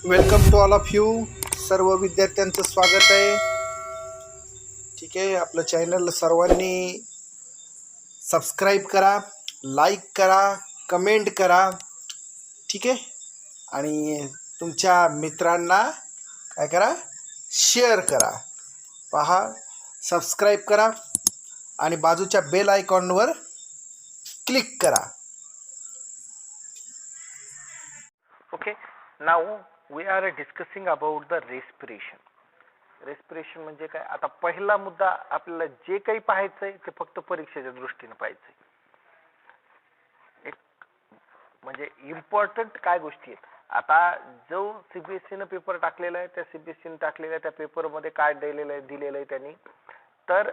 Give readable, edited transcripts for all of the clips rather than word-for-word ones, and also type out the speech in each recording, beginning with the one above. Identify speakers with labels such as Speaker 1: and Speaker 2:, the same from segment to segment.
Speaker 1: Welcome to all of you. सर्व विद्यार्थ्यांचं स्वागत आहे. ठीक आहे, आपलं चॅनल सर्वांनी सबस्क्राईब करा, लाईक करा, कमेंट करा. ठीक आहे, आणि तुमच्या मित्रांना काय करा, शेअर करा. पहा, सबस्क्राईब करा आणि बाजूच्या बेल आयकॉनवर क्लिक करा.
Speaker 2: Okay, now we are discussing about the respiration. Respiration म्हणजे काय? आता पहिला मुद्दा, आपल्याला जे काही पाहायचंय ते फक्त परीक्षेच्या दृष्टीने पाहायचंय. एक म्हणजे इम्पॉर्टंट काय गोष्टी आहेत. आता जो सीबीएसई ने पेपर टाकलेला आहे, त्या सीबीएसई ने टाकलेल्या त्या पेपर मध्ये काय दिलेलं आहे त्यांनी, तर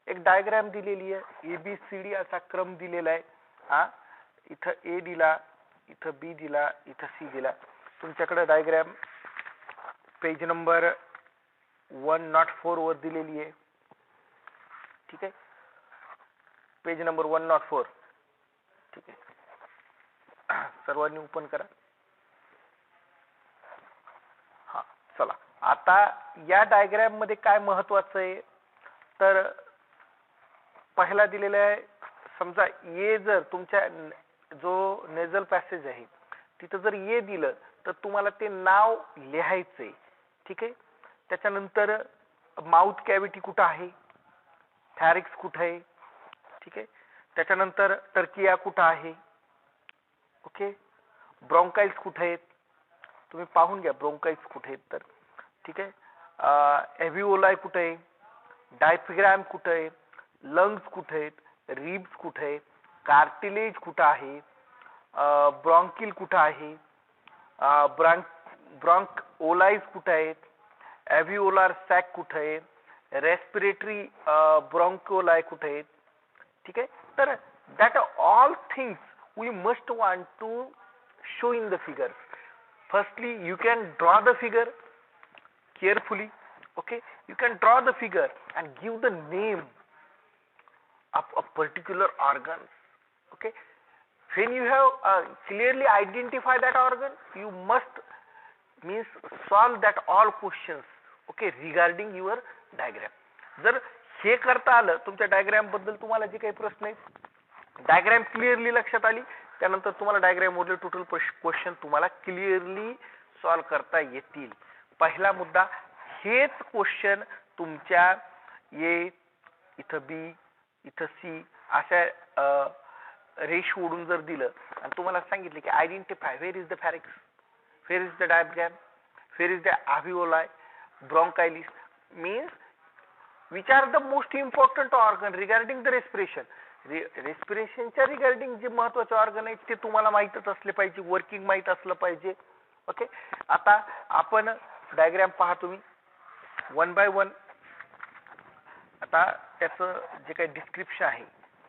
Speaker 2: एक डायग्राम दिलेली आहे. ABCD असा क्रम दिलेला आहे. हा, इथं ए दिला, इथं बी दिला, इथं सी दिला. तुमच्याकडे डायग्राम पेज नंबर 104 वर दिलेली आहे. ठीक आहे, पेज नंबर 104. ठीक आहे, सर्वांनी ओपन करा. हा, चला. आता या डायग्राम मध्ये काय महत्वाचं आहे, तर पहिला दिलेला आहे, समजा ए जर तुमच्या जो नेझल पॅसेज आहे तिथं जर ए दिलं तर तुम्हाला ते नाव लिहायचंय. ठीक आहे, त्याच्यानंतर माउथ कॅव्हिटी कुठं आहे, फॅरिक्स कुठं आहे. ठीक आहे, त्याच्यानंतर टर्किया कुठं आहे. ओके, ब्रॉन्काइल्स कुठे आहेत तुम्ही पाहून घ्या, ब्रॉन्काइल्स कुठे आहेत तर. ठीक आहे, एव्हिओलाई कुठे आहे, डायफ्राम कुठे आहे, लंग्स कुठे आहेत, रिब्स कुठे आहेत, कार्टिलेज कुठं आहे, ब्रॉन्किल कुठं आहे, ब्रॉन्क ओलाइज कुठे आहेत, एव्हिओलार सॅक कुठे आहे, रेस्पिरेटरी ब्रॉन्कोलाई कुठे आहेत. ठीक आहे, तर that all things we must want to show in the figure. Firstly, you can draw the figure carefully. Okay, you can draw the figure and give the name of a particular organ. Okay, when you have clearly identified that organ, you must means solve that all questions. Okay, regarding your diagram. जर हे करता आलं, तुमच्या diagram बद्दल तुम्हाला जे काही प्रश्न आहेत, diagram clearly लक्षात आली, त्यानंतर तुम्हाला डायग्राम मधले टोटल क्वेश्चन तुम्हाला क्लिअरली सॉल्व करता येतील. पहिला मुद्दा, हेच क्वेश्चन तुमच्या ए, इथं बी, इथं सी अशा रेश ओढून जर दिलं आणि तुम्हाला सांगितलं की identify where is the pharynx, where is the diaphragm, where is the alveoli, bronchioles, means which are the most important organ regarding the respiration. रेस्पिरेशनच्या रिगार्डिंग जे महत्वाचे ऑर्गन आहेत ते तुम्हाला माहीतच असले पाहिजे, वर्किंग माहीत असलं पाहिजे. ओके, आता आपण डायग्राम पहा तुम्ही वन बाय वन. आता त्याचं जे काही डिस्क्रिप्शन आहे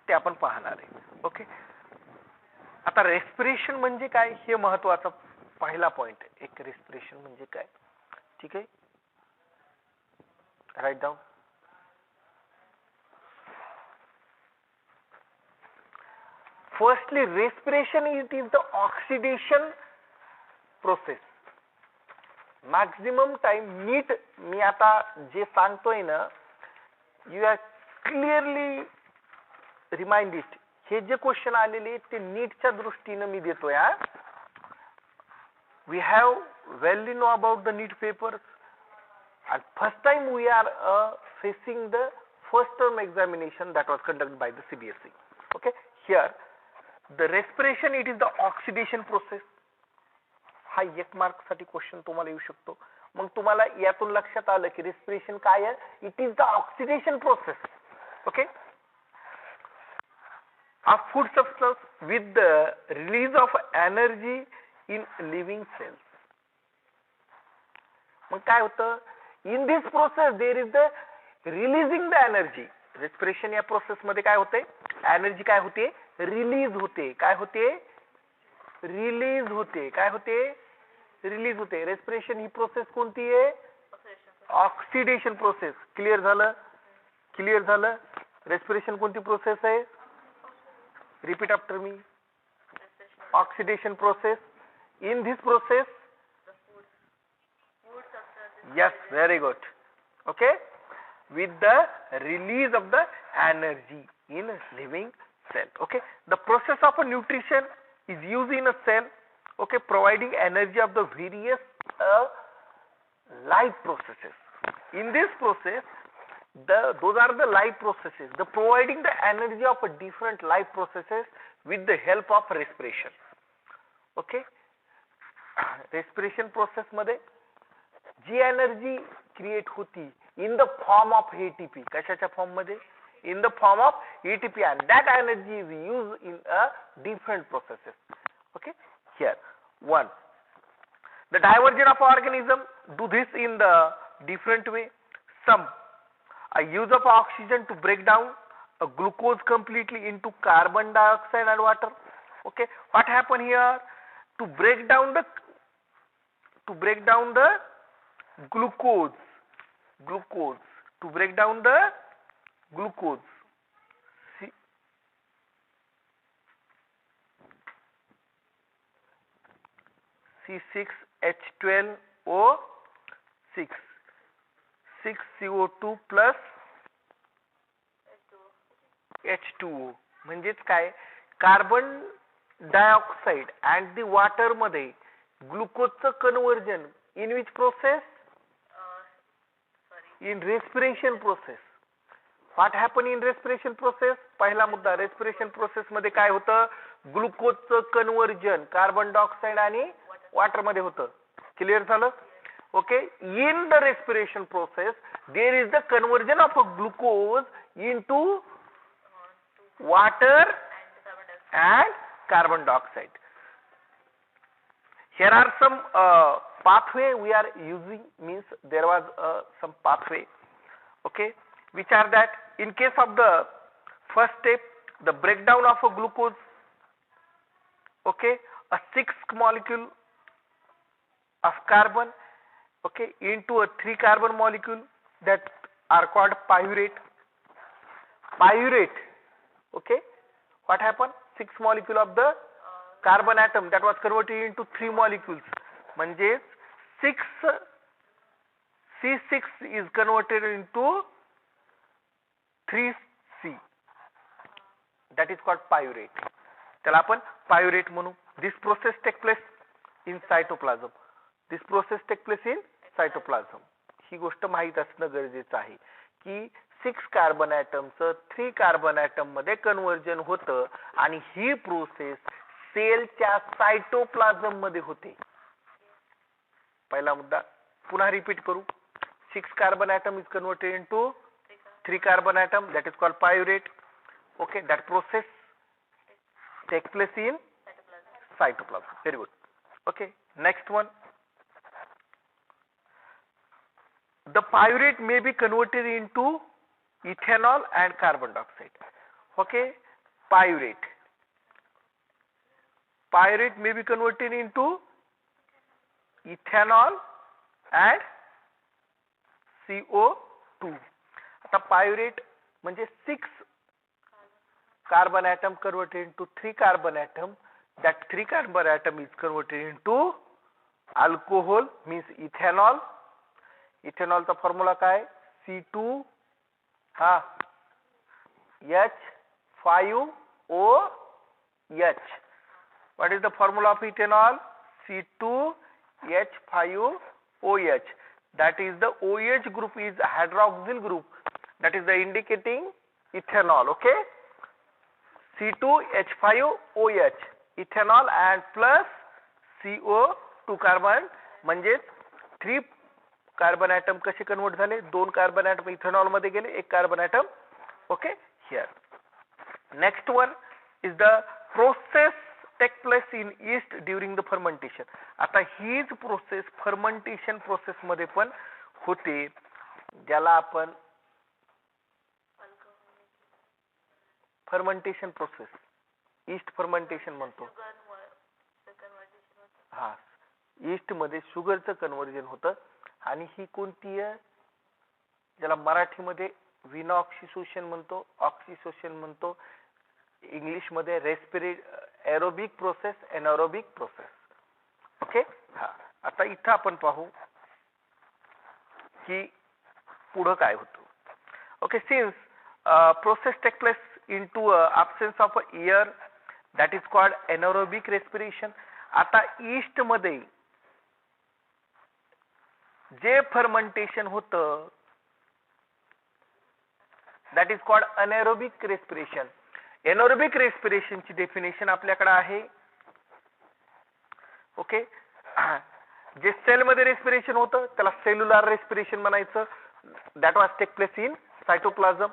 Speaker 2: ते आपण पाहणार आहे. ओके, आता रेस्पिरेशन म्हणजे काय हे महत्वाचा पहिला पॉइंट आहे. एक रेस्पिरेशन म्हणजे काय, ठीक आहे, right down. Firstly, respiration it is the oxidation process. Maximum time नीट मी आता जे सांगतोय ना, you are clearly remind it. हे जे क्वेश्चन आलेले ते नीटच्या दृष्टीने मी देतोय. We have well know about the NEET papers and first time we are facing the first term examination that was conducted by the CBSE. Okay, here the respiration it is the oxidation process. हा एक mark साठी question तुम्हाला येऊ शकतो. मग तुम्हाला यातून लक्षात आलं की रेस्पिरेशन काय आहे, it is the oxidation process. Okay, of food substance with the release of energy in living cells. मग काय होतं, in this process there is the releasing the energy. Respiration या प्रोसेस मध्ये काय होते, एनर्जी काय होते, रिलीज होते. काय होते, रिलीज होते. काय होते, रिलीज होते. रेस्पिरेशन ही प्रोसेस कोणती आहे, ऑक्सिडेशन प्रोसेस. क्लिअर झालं, क्लिअर झालं. रेस्पिरेशन कोणती प्रोसेस आहे, repeat after me, oxidation process. In this process Yes, very good. Okay, with the release of the energy in a living cell. Okay, the process of a nutrition is used in a cell. Okay, providing energy of the various life processes. In this process, those are the life processes. The providing the energy of a different life processes with the help of respiration. Okay, respiration process मध्ये जी energy create होती in the form of ATP, कशाच्या form मध्ये, in the form of ATP, and that energy is use in a different processes. Okay, here one, the diversion of organism do this in the different way. Some use of oxygen to break down a glucose completely into carbon dioxide and water. Okay, what happen here? To break down the glucose, to break down the glucose, C6H12O6, 6CO2 plus H2O, म्हणजेच काय, carbon dioxide and the water मध्ये ग्लुकोजचं conversion in which process? In respiration process. What happen in respiration process? पहिला मुद्दा, respiration process मध्ये काय होतं, ग्लुकोजचं conversion carbon dioxide आणि water मध्ये होतं. क्लिअर झालं? Okay, in the respiration process there is the conversion of a glucose into water and carbon dioxide. Here are some pathway we are using, means there was some pathway, okay, which are that in case of the first step, the breakdown of a glucose, okay, a 6 molecule of carbon, okay, into a 3 carbon molecule that are called pyruvate. Okay, what happened, 6 molecule of the carbon atom that was converted into 3 molecules, म्हणजे C6 is converted into 3C, that is called pyruvate. त्याला आपण pyruvate म्हणू. This process take place in cytoplasm. This process take place in cytoplasm. ही गोष्ट माहित असणं गरजेचं आहे की 6 कार्बन ॲटमचं 3 कार्बन ॲटम मध्ये कन्वर्जन होतं आणि ही प्रोसेस सेलच्या सायटोप्लाझम मध्ये होते. पहिला मुद्दा पुन्हा रिपीट करू, 6 carbon atom is converted into 3 carbon atom, that is called pyruvate. Okay, that process take place in cytoplasm. Very good. Okay, next one, the pyruvate may be converted into ethanol and carbon dioxide. Okay, pyruvate may be converted into ethanol and CO2. आता pyruvate म्हणजे 6 carbon atom converted into 3 carbon atom, that 3 carbon atom is converted into alcohol, means ethanol. ethanol चा formula काय, C2H5OH. what is the formula of ethanol? C2H5OH. that is the OH group is hydroxyl group, that is the indicating ethanol. Okay, C2H5OH ethanol and plus CO2 carbon, म्हणजे 3 carbon atom कसे convert झाले, 2 carbon atom ethanol मध्ये गेले, 1 carbon atom. Okay, here next one is the process take place in yeast during the fermentation. आता हीच process fermentation process मध्ये पण होते, ज्याला आपण फर्मेंटेशन प्रोसेस, ईस्ट फर्मेंटेशन म्हणतो. हा, ईस्ट मध्ये शुगरचं कन्वर्जन होतं आणि ही कोणती आहे, ज्याला मराठीमध्ये विनॉक्सिशोशन म्हणतो, ऑक्सिशोशन म्हणतो, इंग्लिश मध्ये aerobic process, anaerobic process. Okay, हा, आता इथं आपण पाहू की पुढं काय होतं. Okay, since process take place into absence of air, that is called anaerobic respiration. आता ईस्ट मध्ये जे फर्मेंटेशन होतं that is called anaerobic respiration. Anaerobic respiration ची डेफिनेशन आपल्याकडे आहे. ओके, जे सेल मध्ये रेस्पिरेशन होतं त्याला सेल्युलर रेस्पिरेशन म्हणायचं. That was take place in cytoplasm.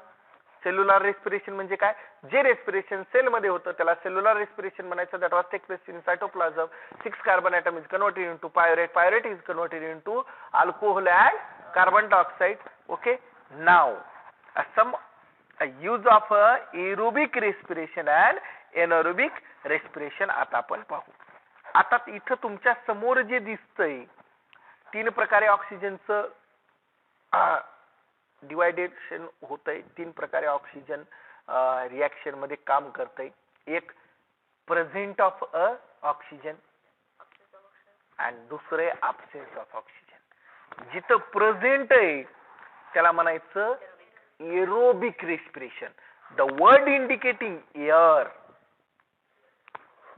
Speaker 2: Cellular respiration म्हणजे काय, जे रेस्पिरेशन सेल मध्ये होतं त्याला सेल्युलर रेस्पिरेशन म्हणायचं. That was take place in cytoplasm. 6 carbon atom is converted into pyrite. Pyrite is converted into alcohol and carbon dioxide. Okay, now some use of aerobic respiration and anaerobic respiration आता आपण पाहू. आता इथं तुमच्या समोर जे दिसतंय 3 प्रकारे ऑक्सिजनचं डिवायडेशन होतंय. 3 प्रकारे ऑक्सिजन रिएक्शन मध्ये काम करतंय. एक प्रेझेंट ऑफ ऑक्सिजन आणि दुसरे absence ऑफ ऑक्सिजन. जिथं प्रेझेंट आहे त्याला म्हणायचं aerobic respiration. The word indicating air,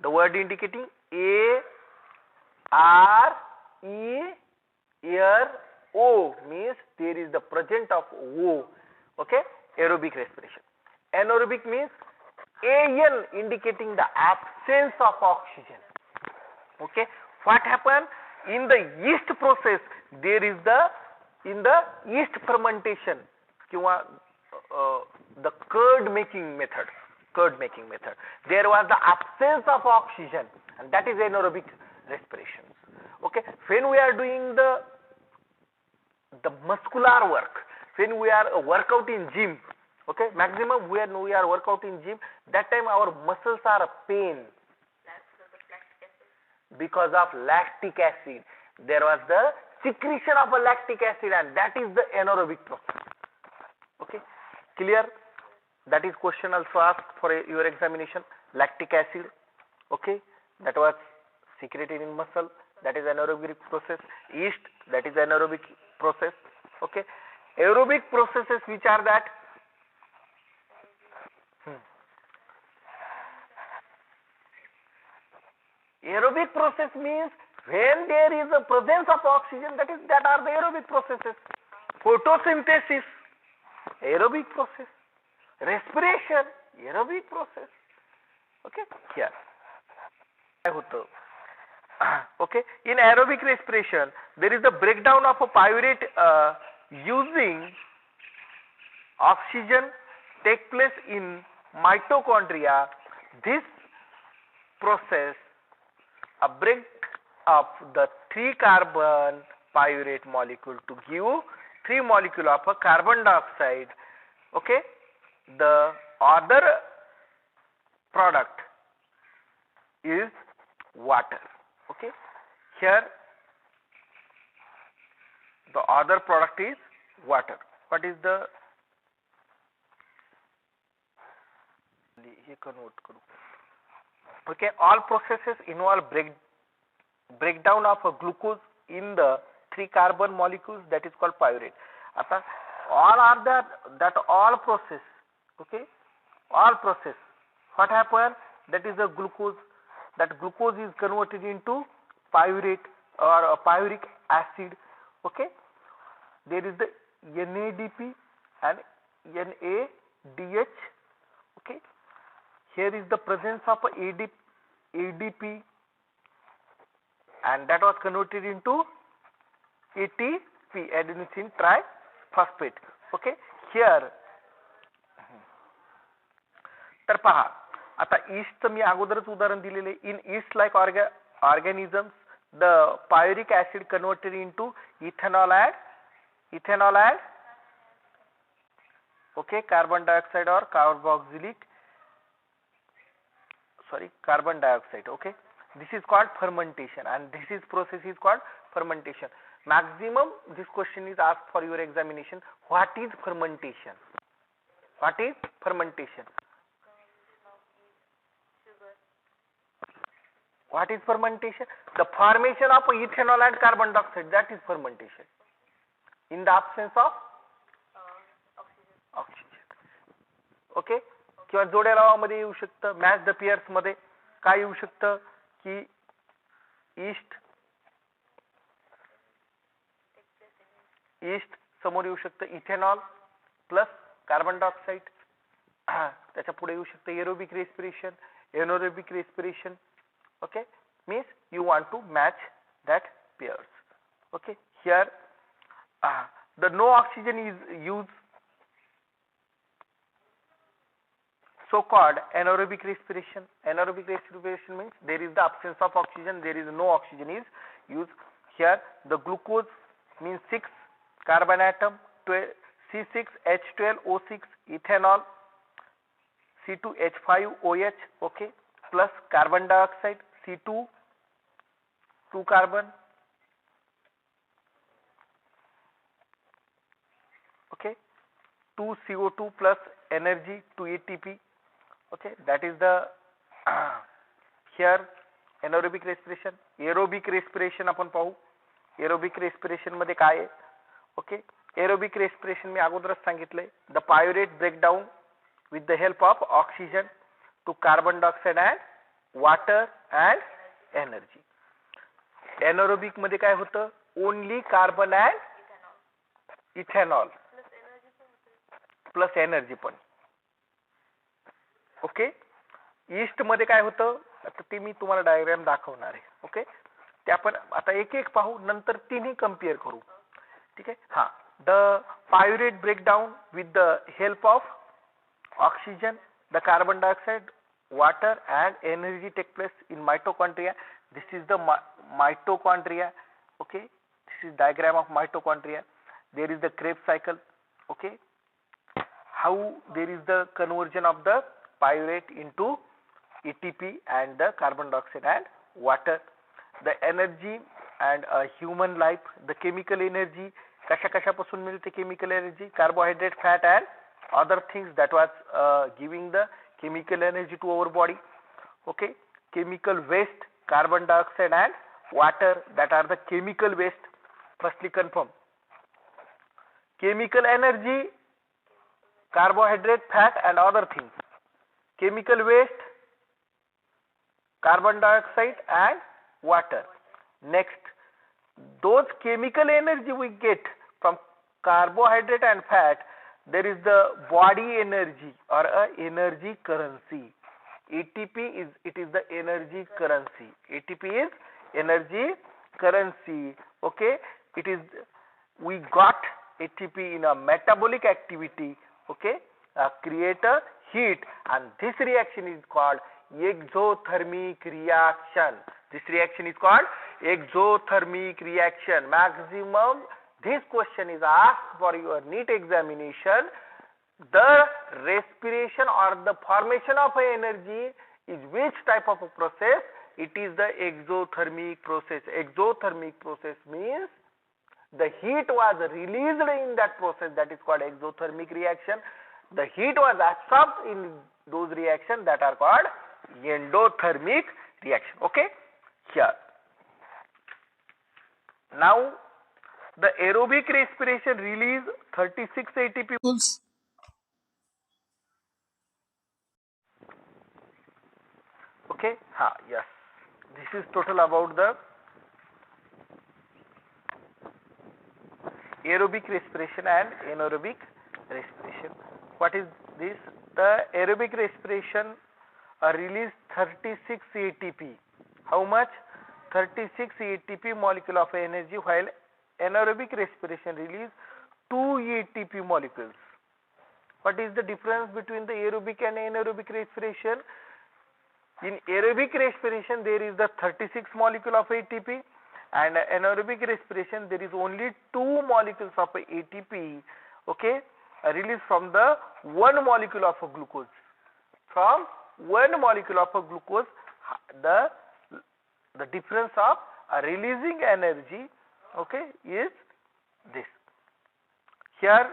Speaker 2: the word indicating ARE, air. O means there is the presence of O. Okay, aerobic respiration. Anaerobic means AN, indicating the absence of oxygen. Okay, what happen in the yeast process? There is in the yeast fermentation किंवा the curd making method. There was the absence of oxygen, and that is anaerobic respiration. Okay, when we are doing the muscular work, when we are workout in gym, okay, maximum when we are workout in gym, that time our muscles are pain because of lactic acid. There was the secretion of a lactic acid, and that is the anaerobic process. Okay, clear? That is question also asked for your examination. Lactic acid, okay, that was secreted in muscle, that is anaerobic process. Yeast, that is anaerobic process. Okay, aerobic processes, which are that aerobic process means when there is a presence of oxygen, that are the aerobic processes. Photosynthesis, aerobic process. Respiration, aerobic process. Okay, here काय होतं. Okay, in aerobic respiration there is a breakdown of a pyruvate using oxygen take place in mitochondria. This process, a break of the 3 carbon pyruvate molecule to give 3 molecule of a carbon dioxide. Okay, the other product is water. Okay, here the other product is water. What is the okay, all processes involve breakdown of a glucose in the 3 carbon molecules, that is called pyruvate. आता all are that all process. Okay, all process, what happen, that is a glucose. That glucose is converted into pyruvate or pyruvic acid. Okay, there is the NADP and NADH. Okay, here is the presence of ADP, and that was converted into ATP, adenosine triphosphate. Okay, here तर पहा, आता east मी अगोदरच उदाहरण दिलेले. In yeast like organisms, the pyruvic acid converted into ethanol and okay, carbon dioxide or carbon dioxide. Okay, this is called fermentation, and this process is called fermentation. Maximum this question is asked for your examination. What is fermentation? What is fermentation? What is fermentation? The formation of ethanol and carbon dioxide, that is fermentation. in the absence of oxygen. Okay, किंवा जोड्या लावामध्ये येऊ शकतं. Match the pairs मध्ये काय येऊ शकतं की east समोर येऊ शकतं इथेनॉल प्लस कार्बन डायऑक्साइड. त्याच्या पुढे येऊ शकतं aerobic respiration, anaerobic respiration. Okay, means you want to match that pairs. Okay, here the no oxygen is used, so called anaerobic respiration. Anaerobic respiration means there is the absence of oxygen, there is no oxygen is used. Here the glucose means 6 carbon atom, C6H12O6, ethanol C2H5OH, okay, plus carbon dioxide C2, 2 carbon, okay, 2 CO2 plus energy 2 ATP. Okay, that is the here anaerobic respiration. Aerobic respiration आपण पाहू. Aerobic respiration मध्ये काय आहे? Okay, aerobic respiration मी अगोदरच सांगितलंय. The pyruvate breakdown with the help of oxygen to carbon dioxide and water and energy. Anaerobic मध्ये काय होतं? Only carbon and ethanol plus energy पण. ओके, ईस्ट मध्ये काय होतं आता ते मी तुम्हाला डायग्राम दाखवणार आहे. ओके, ते आपण आता एक एक पाहू, नंतर तिन्ही कंपेअर करू. ठीक आहे. हा, the pyruvate breakdown with the help of oxygen, the carbon dioxide, water and energy take place in mitochondria. This is the mitochondria. Okay, this is diagram of mitochondria. There is the Krebs cycle. Okay, how there is the conversion of the pyruvate into ATP and the carbon dioxide and water. The energy and human life, the chemical energy, कशापासून मिळते chemical energy? Carbohydrate, fat and other things that was giving the chemical energy to our body. Okay, chemical waste, carbon dioxide and water, that are the chemical waste. Firstly confirm. Chemical energy, carbohydrate, fat and other things. Chemical waste, carbon dioxide and water. Next, those chemical energy we get from carbohydrate and fat, there is the body energy or a energy currency. ATP is the energy currency. ATP is energy currency. Okay, it is, we got ATP in a metabolic activity. Okay, create a heat, and this reaction is called exothermic reaction. This reaction is called exothermic reaction. Maximum this question is asked for your NEET examination. The respiration or the formation of energy is which type of a process? It is the exothermic process. Exothermic process means the heat was released in that process, that is called exothermic reaction. The heat was absorbed in those reactions that are called endothermic reaction. Okay, here. Now the aerobic respiration release 36 ATP. Okay, yes. This is total about the aerobic respiration and anaerobic respiration. What is this? The aerobic respiration release 36 ATP. How much? 36 ATP molecule of energy, while anaerobic respiration release 2 ATP molecules. What is the difference between the aerobic and anaerobic respiration? In aerobic respiration there is the 36 molecule of ATP, and anaerobic respiration there is only 2 molecules of ATP. Okay, released from the 1 molecule of glucose. From 1 molecule of glucose, the difference of releasing energy, okay, is this. Here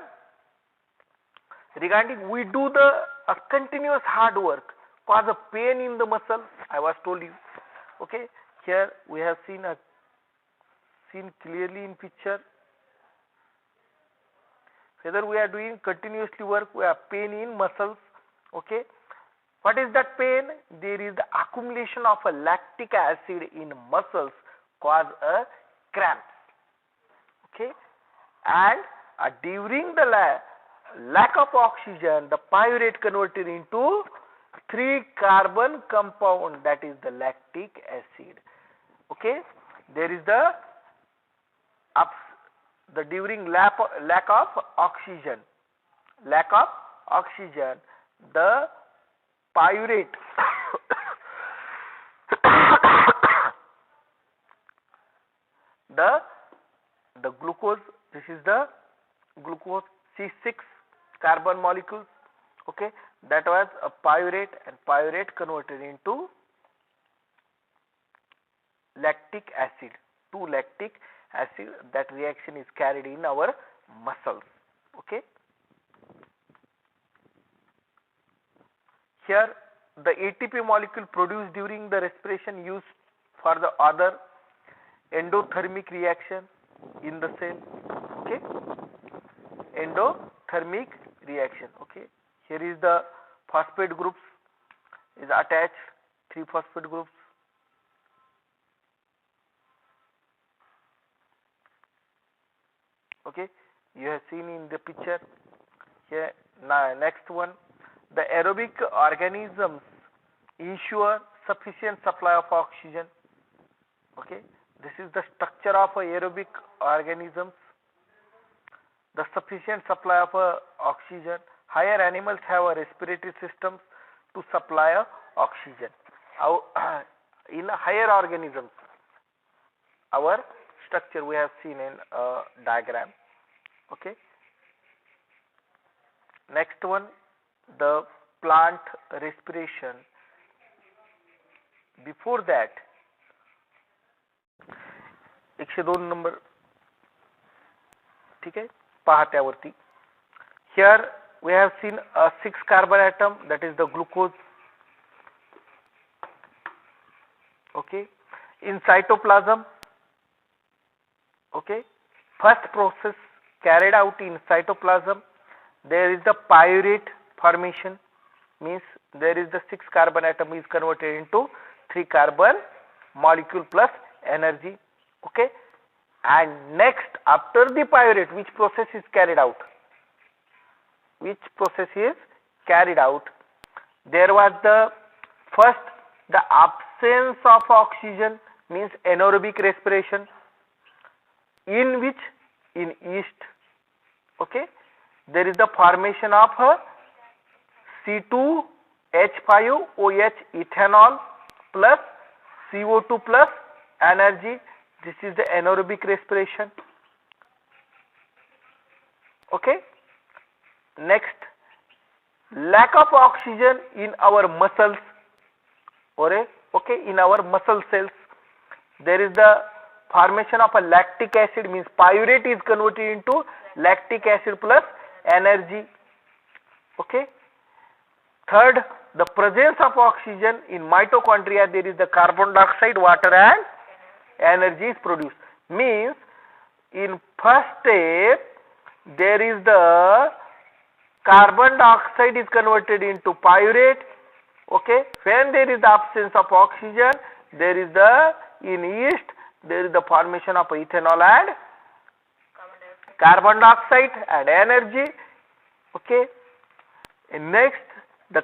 Speaker 2: regarding, we do the continuous hard work cause a pain in the muscle, I was told you. Okay, here we have seen clearly in picture. whether we are doing continuously work, we have pain in muscles. Okay, what is that pain? There is the accumulation of a lactic acid in muscles cause a cramps. Okay, and during the lack of oxygen, the pyruvate converted into 3-carbon compound, that is the lactic acid. Okay, there is the during lack of oxygen, the pyruvate the glucose, this is the glucose C6 carbon molecules. Okay, that was a pyruvate, and pyruvate converted into lactic acid, 2-lactic acid. That reaction is carried in our muscles. Okay, here the ATP molecule produced during the respiration used for the other endothermic reaction in the cell. Okay, endothermic reaction. Okay, here is the phosphate groups is attached, 3 phosphate groups. Okay, you have seen in the picture here. Now next one, the aerobic organisms ensure sufficient supply of oxygen. Okay, this is the structure of aerobic organisms, the sufficient supply of oxygen. Higher animals have a respiratory systems to supply oxygen. In higher organisms, our structure we have seen in a diagram. Okay, next one, the plant respiration. Before that, 102 number, ठीक आहे, पहा त्यावरती. Here we have seen a 6 carbon atom, that is the glucose. Okay, in cytoplasm. Okay, first process carried out in cytoplasm, there is the pyruvate formation, means there is the 6 carbon atom is converted into 3 carbon molecule plus energy. Okay, and next after the pyruvate, which process is carried out? There was the first, the absence of oxygen, means anaerobic respiration, in which, in yeast. Okay, there is the formation of C2H5OH ethanol plus CO2 plus energy. This is the anaerobic respiration. Okay, next, lack of oxygen in our muscles. Okay, in our muscle cells, there is the formation of a lactic acid, means pyruvate is converted into lactic acid plus energy. Okay, third, the presence of oxygen in mitochondria, there is the carbon dioxide, water and energy is produced. Means in first step there is the carbon dioxide is converted into pyruvate. Okay, when there is the absence of oxygen, there is the, in yeast, there is the formation of ethanol and carbon dioxide and energy. Okay, and next, the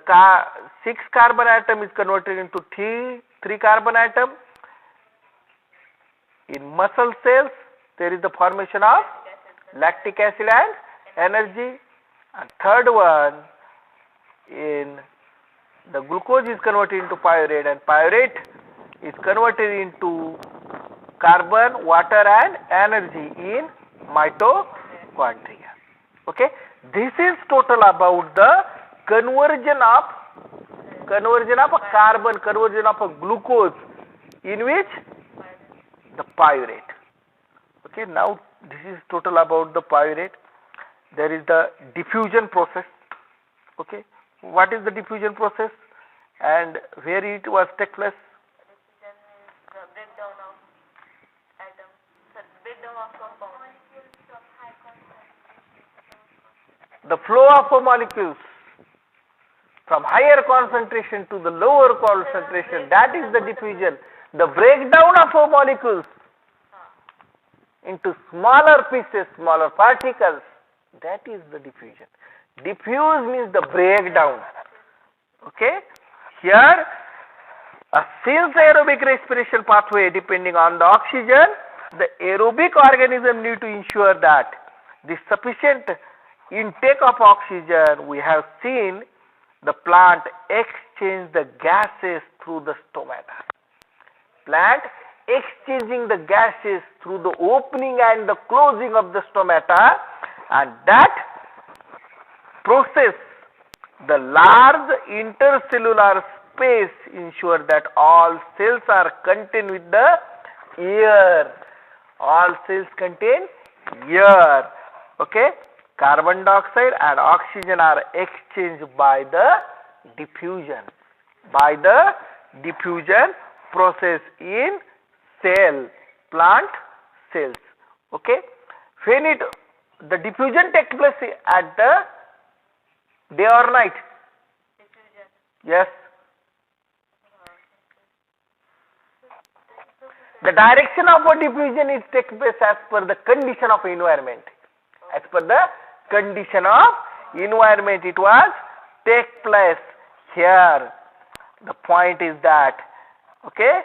Speaker 2: 6 carbon atom is converted into 3 carbon atom. In muscle cells, there is the formation of lactic acid and energy. And third one, in the glucose is converted into pyruvate, and pyruvate is converted into carbon, water and energy in mitochondria. Okay, this is total about the conversion of a carbon, conversion of a glucose, in which the pyruvate. Okay, now this is total about the pyruvate. There is the diffusion process. Okay, what is the diffusion process and where it was take place?
Speaker 3: Diffusion is the breakdown of atoms, breakdown of compounds.
Speaker 2: the flow of molecules from higher concentration to the lower concentration, that is the diffusion. The breakdown of molecules into smaller pieces, smaller particles, that is the diffusion. Diffuse means the breakdown. Okay, here since aerobic respiration pathway depending on the oxygen, the aerobic organism need to ensure that the sufficient intake of oxygen. We have seen the plant exchange the gases through the stomata. Plant exchanging the gases through the opening and the closing of the stomata, and that process, the large intercellular space, ensure that all cells are contained with the air. All cells contain air. Okay, carbon dioxide and oxygen are exchanged by the diffusion. By the diffusion process in cell, plant cells. Okay, when the diffusion takes place at the day or night?
Speaker 3: Diffusion.
Speaker 2: Yes. The direction of a diffusion is takes place as per the condition of environment. As per the condition of environment, it was take place here. The point is that, okay,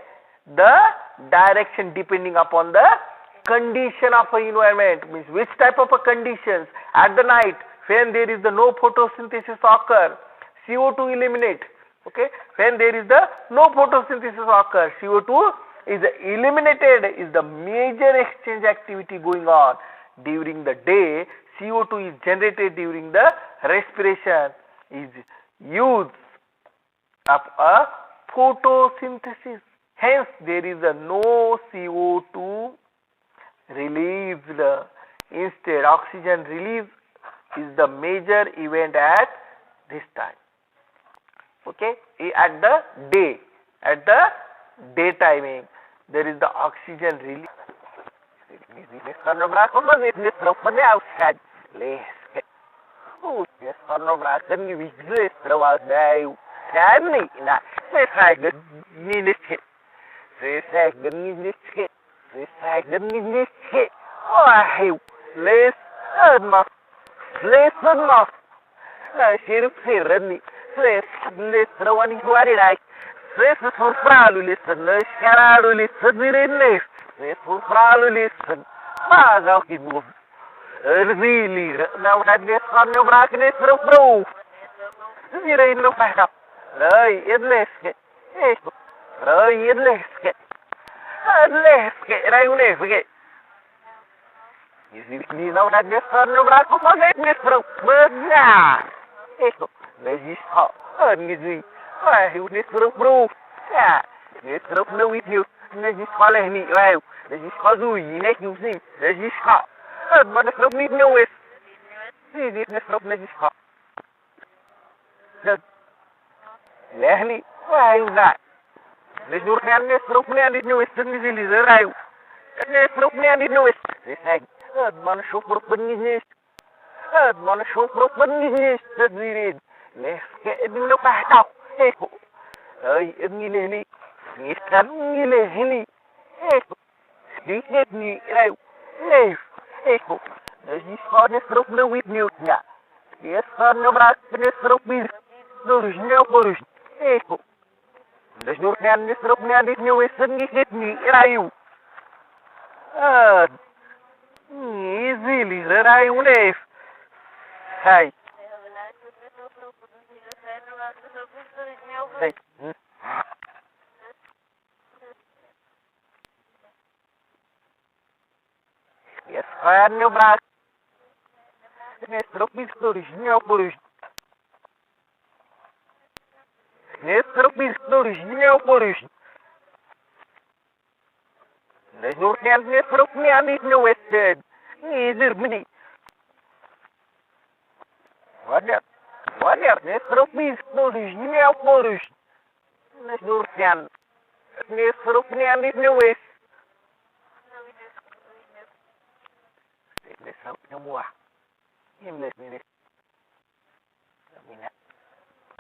Speaker 2: the direction depending upon the condition of an environment, means which type of a conditions. At the night, when there is the no photosynthesis occur, CO2 eliminate. Okay, when there is the no photosynthesis occur, CO2 is eliminated, is the major exchange activity going on. During the day, CO2 is generated during the respiration, is used of a photosynthesis. Hence, there is a no CO2 released. Instead, oxygen release is the major event at this time. Okay, at the day timing, there is the oxygen release.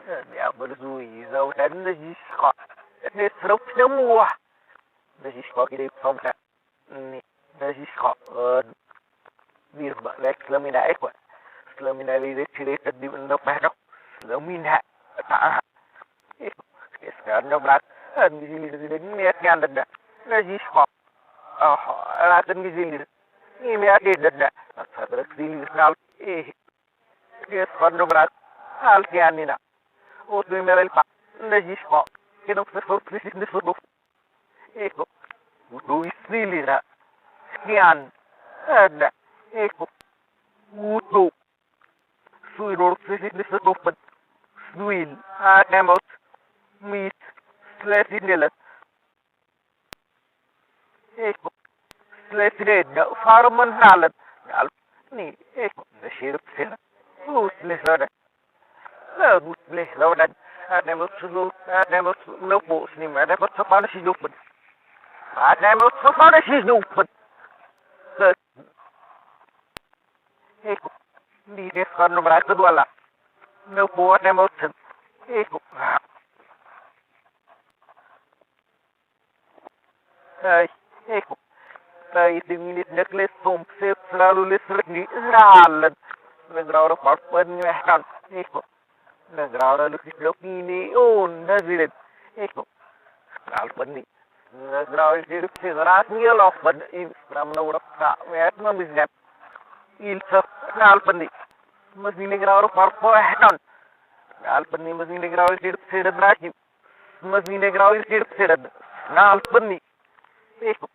Speaker 2: Der bersui zo dan de jiska. Het strop de moa. De jiska die van het. Nee, de jiska. Weer lek lamina ekwa. Lamina li chire di no pa. Lamina ta. Es kan no brak. Di ni kan da. De jiska. La kan di zili. Ni me ade da. Sa zili sal. Es kan no brak. Al kianina. O tu me pa. De jiska. Que não se for preciso de fogo. Ecco. Do istilira. Kian. Ada. Ecco. Uto. Suiro preciso de fogo. Suil. Ademos. Meat. Slesinela. Ecco. Slesinela. Farman halat. Ni. Ecco. De shirp sera. Uslesada. La uslesada. Ademos no post ni maar dat zo van is dopen. Ademos zo van is dopen. Ik die is kan nog maar te wala. No post ademos. Ik ik die minute necklace som se selalu lisrik di jalan. Negara part penyekan. Negara lukis ini nazirin. Eko. Alpani. Negara itu segeras ngelok pada Islam Europe tak memang bisa. Ilsaf alpani. Masih negara perpoehan. Alpani masih negara itu segeras. Masih negara itu segeras. Alpani. Eko.